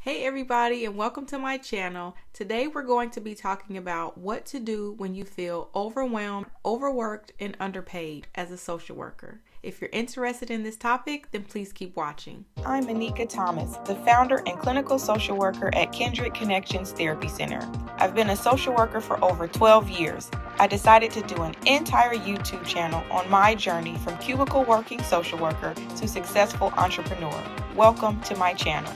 Hey everybody, and welcome to my channel. Today we're going to be talking about what to do when you feel overwhelmed, overworked, and underpaid as a social worker. If you're interested in this topic, then please keep watching. I'm Anika Thomas, the founder and clinical social worker at Kindred Connections Therapy Center. I've been a social worker for over 12 years. I decided to do an entire YouTube channel on my journey from cubicle working social worker to successful entrepreneur. Welcome to my channel.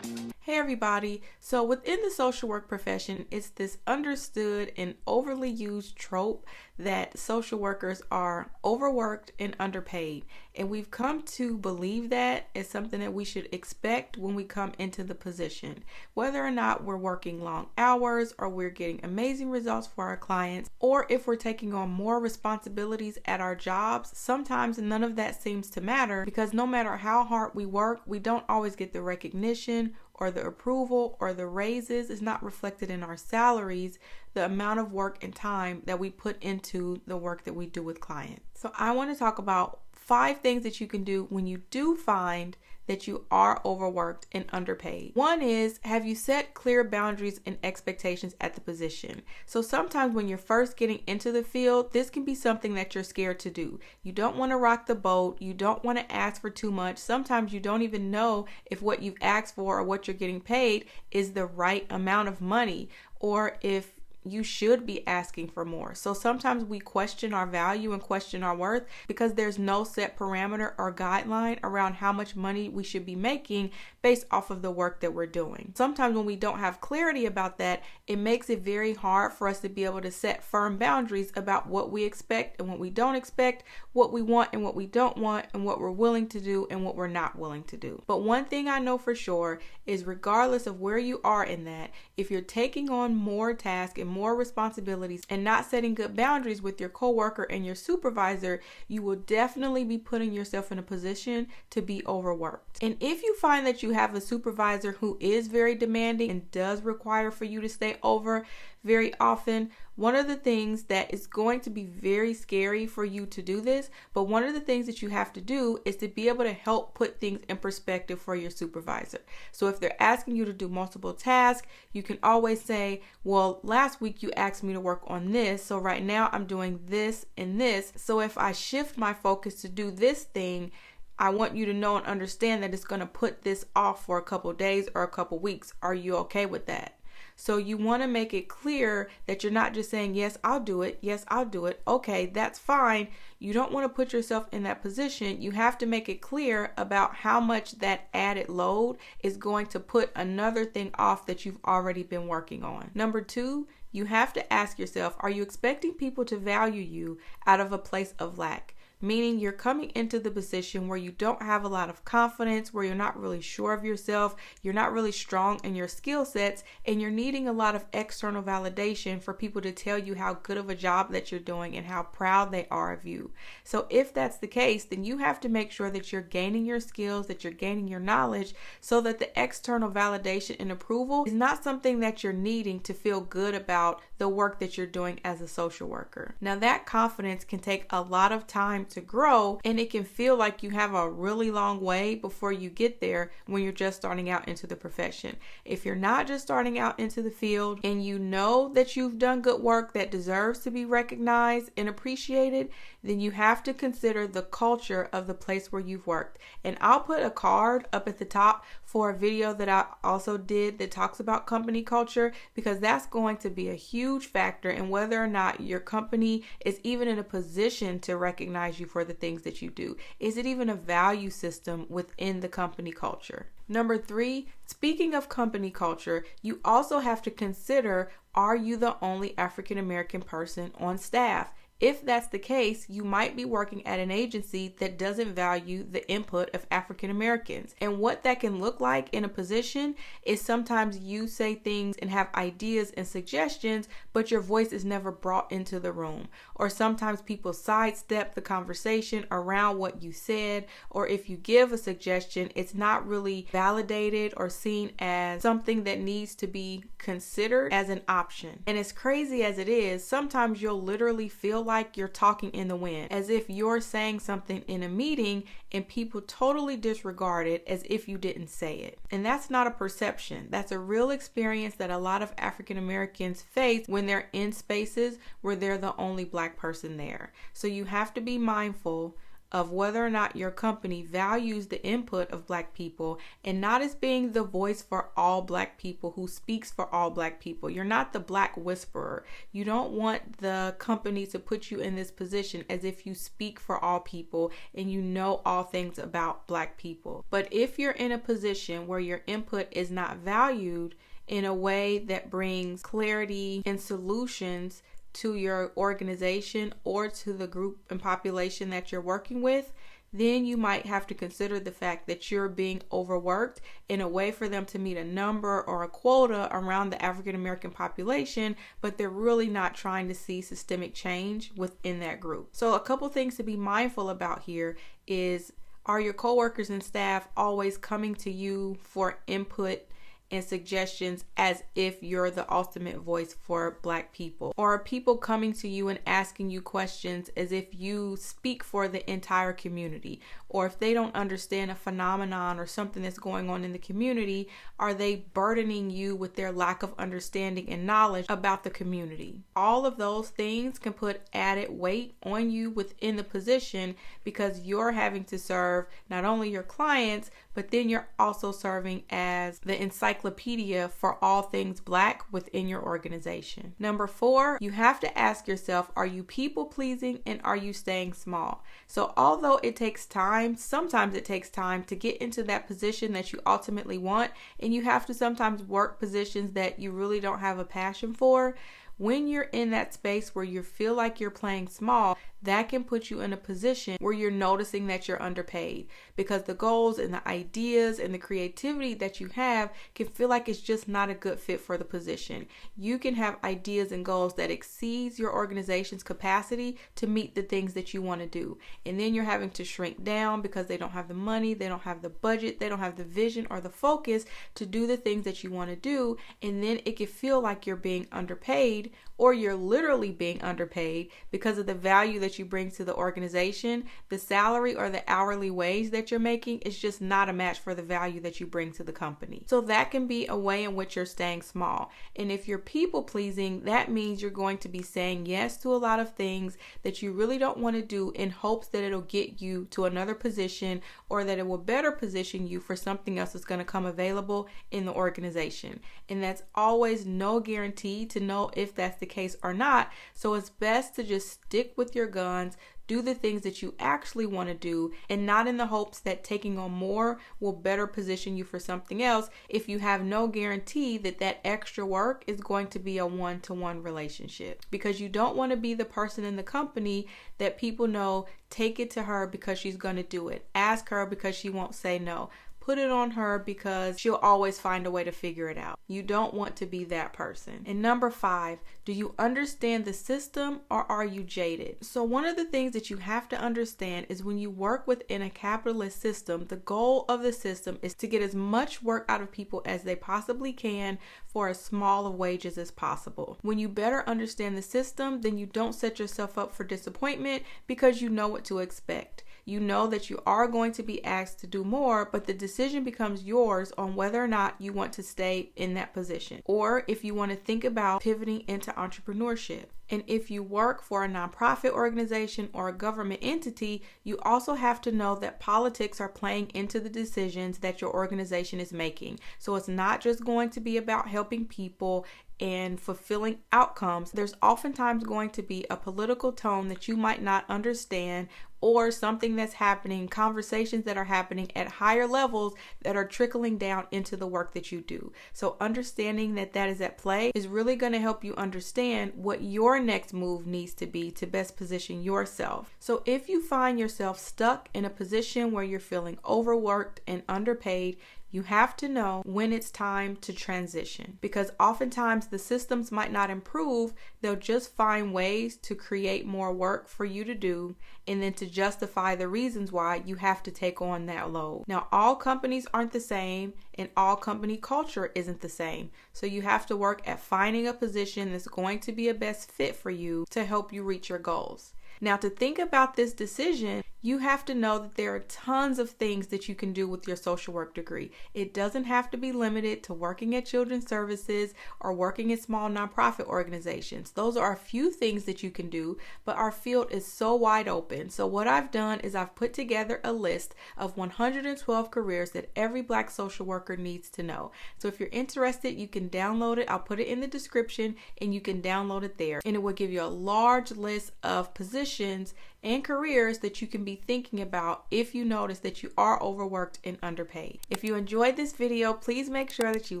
Hey everybody, so within the social work profession, it's this understood and overly used trope that social workers are overworked and underpaid. And we've come to believe that is something that we should expect when we come into the position. Whether or not we're working long hours or we're getting amazing results for our clients, or if we're taking on more responsibilities at our jobs, sometimes none of that seems to matter because no matter how hard we work, we don't always get the recognition or the approval or the raises is not reflected in our salaries, the amount of work and time that we put into the work that we do with clients. So I want to talk about 5 things that you can do when you do find that you are overworked and underpaid. One is, have you set clear boundaries and expectations at the position? So sometimes when you're first getting into the field, this can be something that you're scared to do. You don't want to rock the boat. You don't want to ask for too much. Sometimes you don't even know if what you've asked for or what you're getting paid is the right amount of money, or if you should be asking for more. So sometimes we question our value and question our worth because there's no set parameter or guideline around how much money we should be making based off of the work that we're doing. Sometimes when we don't have clarity about that, it makes it very hard for us to be able to set firm boundaries about what we expect and what we don't expect, what we want and what we don't want, and what we're willing to do and what we're not willing to do. But one thing I know for sure is regardless of where you are in that, if you're taking on more tasks and more responsibilities and not setting good boundaries with your coworker and your supervisor, you will definitely be putting yourself in a position to be overworked. And if you find that you have a supervisor who is very demanding and does require for you to stay over very often, one of the things that is going to be very scary for you to do this, but one of the things that you have to do is to be able to help put things in perspective for your supervisor. So if they're asking you to do multiple tasks, you can always say, well, last week you asked me to work on this, so right now I'm doing this and this. So if I shift my focus to do this thing, I want you to know and understand that it's going to put this off for a couple days or a couple weeks. Are you okay with that? So you want to make it clear that you're not just saying, yes, I'll do it. Yes, I'll do it. Okay, that's fine. You don't want to put yourself in that position. You have to make it clear about how much that added load is going to put another thing off that you've already been working on. Number 2, you have to ask yourself, are you expecting people to value you out of a place of lack? Meaning you're coming into the position where you don't have a lot of confidence, where you're not really sure of yourself, you're not really strong in your skill sets, and you're needing a lot of external validation for people to tell you how good of a job that you're doing and how proud they are of you. So if that's the case, then you have to make sure that you're gaining your skills, that you're gaining your knowledge, so that the external validation and approval is not something that you're needing to feel good about the work that you're doing as a social worker. Now that confidence can take a lot of time to grow, and it can feel like you have a really long way before you get there when you're just starting out into the profession. If you're not just starting out into the field and you know that you've done good work that deserves to be recognized and appreciated, then you have to consider the culture of the place where you've worked. And I'll put a card up at the top for a video that I also did that talks about company culture, because that's going to be a huge factor in whether or not your company is even in a position to recognize you for the things that you do. Is it even a value system within the company culture? Number 3, speaking of company culture, you also have to consider, are you the only African American person on staff? If that's the case, you might be working at an agency that doesn't value the input of African Americans. And what that can look like in a position is sometimes you say things and have ideas and suggestions, but your voice is never brought into the room. Or sometimes people sidestep the conversation around what you said, or if you give a suggestion, it's not really validated or seen as something that needs to be considered as an option. And as crazy as it is, sometimes you'll literally feel like you're talking in the wind, as if you're saying something in a meeting and people totally disregard it as if you didn't say it. And that's not a perception. That's a real experience that a lot of African Americans face when they're in spaces where they're the only Black person there. So you have to be mindful of whether or not your company values the input of Black people, and not as being the voice for all Black people, who speaks for all Black people. You're not the Black whisperer. You don't want the company to put you in this position as if you speak for all people and you know all things about Black people. But if you're in a position where your input is not valued in a way that brings clarity and solutions to your organization or to the group and population that you're working with, then you might have to consider the fact that you're being overworked in a way for them to meet a number or a quota around the African American population, but they're really not trying to see systemic change within that group. So a couple things to be mindful about here is, are your coworkers and staff always coming to you for input and suggestions as if you're the ultimate voice for Black people? Or are people coming to you and asking you questions as if you speak for the entire community? Or if they don't understand a phenomenon or something that's going on in the community, are they burdening you with their lack of understanding and knowledge about the community? All of those things can put added weight on you within the position, because you're having to serve not only your clients, but then you're also serving as the encyclopedia for all things Black within your organization. Number 4, you have to ask yourself, are you people pleasing and are you staying small? So although it takes time, sometimes it takes time to get into that position that you ultimately want, and you have to sometimes work positions that you really don't have a passion for. When you're in that space where you feel like you're playing small, that can put you in a position where you're noticing that you're underpaid, because the goals and the ideas and the creativity that you have can feel like it's just not a good fit for the position. You can have ideas and goals that exceeds your organization's capacity to meet the things that you want to do. And then you're having to shrink down because they don't have the money, they don't have the budget, they don't have the vision or the focus to do the things that you want to do. And then it can feel like you're being underpaid, or you're literally being underpaid because of the value that you bring to the organization. The salary or the hourly wage that you're making is just not a match for the value that you bring to the company. So that can be a way in which you're staying small. And if you're people pleasing, that means you're going to be saying yes to a lot of things that you really don't want to do in hopes that it'll get you to another position, or that it will better position you for something else that's going to come available in the organization. And that's always no guarantee to know if that's the case or not. So it's best to just stick with your guns, do the things that you actually want to do, and not in the hopes that taking on more will better position you for something else if you have no guarantee that that extra work is going to be a one-to-one relationship. Because you don't want to be the person in the company that people know, take it to her because she's going to do it. Ask her because she won't say no. Put it on her because she'll always find a way to figure it out. You don't want to be that person. And number 5, do you understand the system or are you jaded? So one of the things that you have to understand is when you work within a capitalist system, the goal of the system is to get as much work out of people as they possibly can for as small of wages as possible. When you better understand the system, then you don't set yourself up for disappointment because you know what to expect. You know that you are going to be asked to do more, but the decision becomes yours on whether or not you want to stay in that position, or if you want to think about pivoting into entrepreneurship. And if you work for a nonprofit organization or a government entity, you also have to know that politics are playing into the decisions that your organization is making. So it's not just going to be about helping people and fulfilling outcomes. There's oftentimes going to be a political tone that you might not understand, or something that's happening, conversations that are happening at higher levels that are trickling down into the work that you do. So understanding that that is at play is really going to help you understand what your next move needs to be to best position yourself. So if you find yourself stuck in a position where you're feeling overworked and underpaid, You have to know when it's time to transition, because oftentimes the systems might not improve. They'll just find ways to create more work for you to do and then to justify the reasons why you have to take on that load. Now, all companies aren't the same and all company culture isn't the same. So you have to work at finding a position that's going to be a best fit for you to help you reach your goals. Now, to think about this decision, you have to know that there are tons of things that you can do with your social work degree. It doesn't have to be limited to working at children's services or working at small nonprofit organizations. Those are a few things that you can do, but our field is so wide open. So what I've done is I've put together a list of 112 careers that every Black social worker needs to know. So if you're interested, you can download it. I'll put it in the description and you can download it there. And it will give you a large list of positions and careers that you can be thinking about if you notice that you are overworked and underpaid. If you enjoyed this video, please make sure that you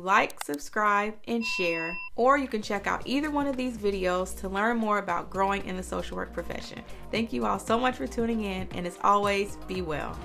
like, subscribe, and share. Or you can check out either one of these videos to learn more about growing in the social work profession. Thank you all so much for tuning in, and as always, be well.